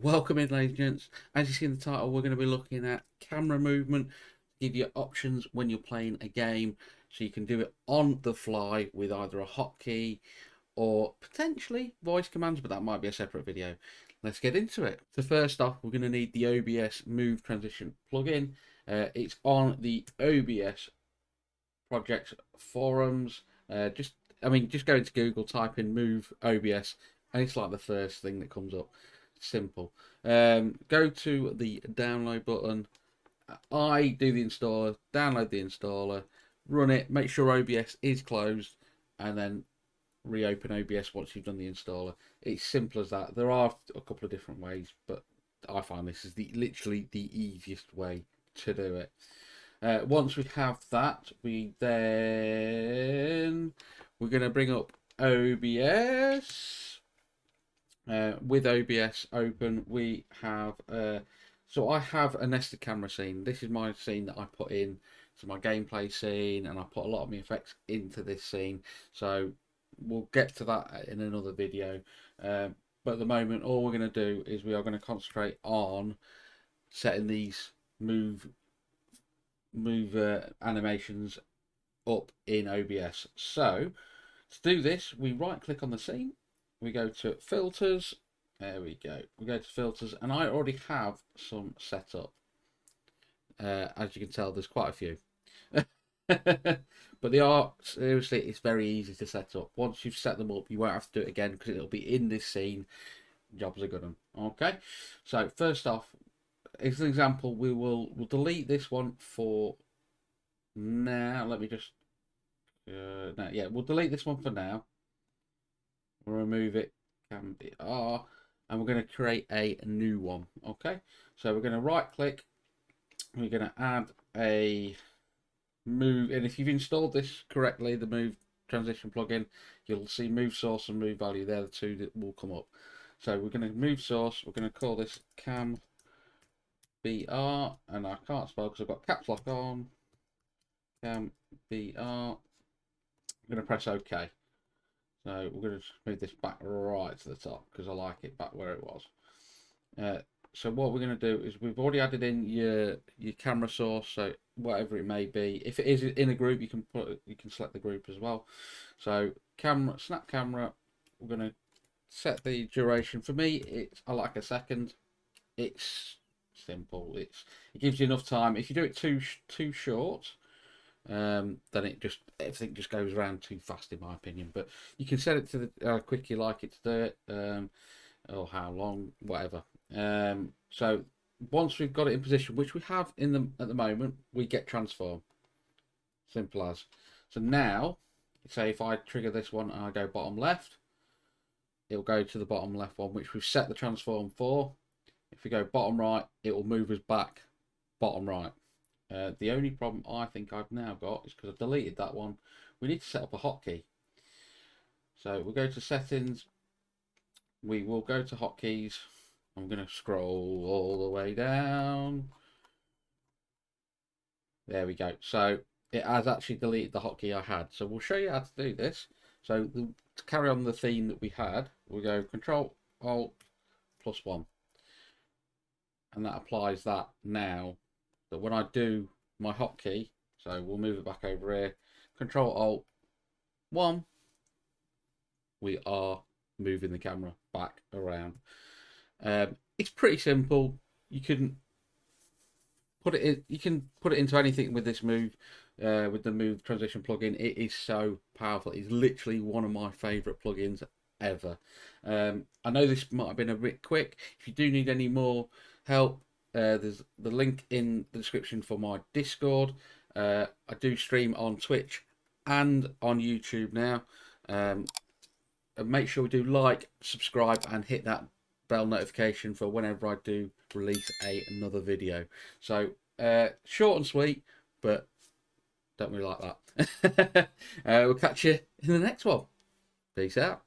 Welcome in, ladies and gents. As you see in the title, we're going to be looking at camera movement, give you options when you're playing a game, so you can do it on the fly with either a hotkey or potentially voice commands, but that might be a separate video. Let's get into it. So first off, we're going to need the OBS Move Transition plugin. It's on the OBS projects forums. Just go into Google, type in Move OBS, and it's like the first thing that comes up. Simple. Go to the download button. I do the installer, download the installer, run it, make sure OBS is closed, and then reopen OBS once you've done the installer. It's simple as that. There are a couple of different ways, but I find this is literally the easiest way to do it. Once we have that, we're going to bring up OBS. With OBS open, we have so I have a nested camera scene. This is my scene that I put in to my gameplay scene, and I put a lot of my effects into this scene, so we'll get to that in another video. But at the moment, all we're going to do is we are going to concentrate on setting these move animations up in OBS. So to do this, we right click on the scene, we go to filters, there we go, we go to filters, and I already have some set up. As you can tell, there's quite a few. But they are, seriously, it's very easy to set up. Once you've set them up, you won't have to do it again because it'll be in this scene. Jobs are good. Okay, so first off, as an example, we'll delete this one for now. Let me just no, yeah, we'll delete this one for now. We'll remove it, can be R, and we're going to create a new one. Okay, so we're going to right click, we're going to add a move, and if you've installed this correctly, the Move Transition plugin, you'll see Move Source and Move Value. They're the two that will come up. So we're going to Move Source, we're going to call this Cam BR, and I can't spell because I've got caps lock on. Cam BR. I'm going to press OK. So we're going to move this back right to the top because I like it back where it was. So what we're going to do is we've already added in your camera source, so whatever it may be. If it is in a group, you can select the group as well. So camera, snap camera. We're going to set the duration. For me, I like a second. It's simple. It gives you enough time. If you do it too short, then everything just goes around too fast, in my opinion. But you can set it to the how quick you like it to do it, or how long, whatever. So once we've got it in position, which we have at the moment, we get transform. Simple as. So now, say if I trigger this one and I go bottom left, it'll go to the bottom left one, which we've set the transform for. If we go bottom right, it will move us back bottom right. The only problem I think I've now got is because I've deleted that one. We need to set up a hotkey. So we'll go to settings. We will go to hotkeys. I'm going to scroll all the way down. There we go. So it has actually deleted the hotkey I had. So we'll show you how to do this. So to carry on the theme that we had, we'll go Control Alt +1. And that applies that now. But when I do my hotkey, so we'll move it back over here, Control Alt 1, we are moving the camera back around. It's pretty simple. You can put it into anything with this move, with the Move Transition plugin. It is so powerful. It's literally one of my favorite plugins ever. I know this might have been a bit quick. If you do need any more help, there's the link in the description for my Discord. I do stream on Twitch and on YouTube now. And make sure we do like, subscribe, and hit that bell notification for whenever I do release another video. So short and sweet, but don't really like that. We'll catch you in the next one. Peace out.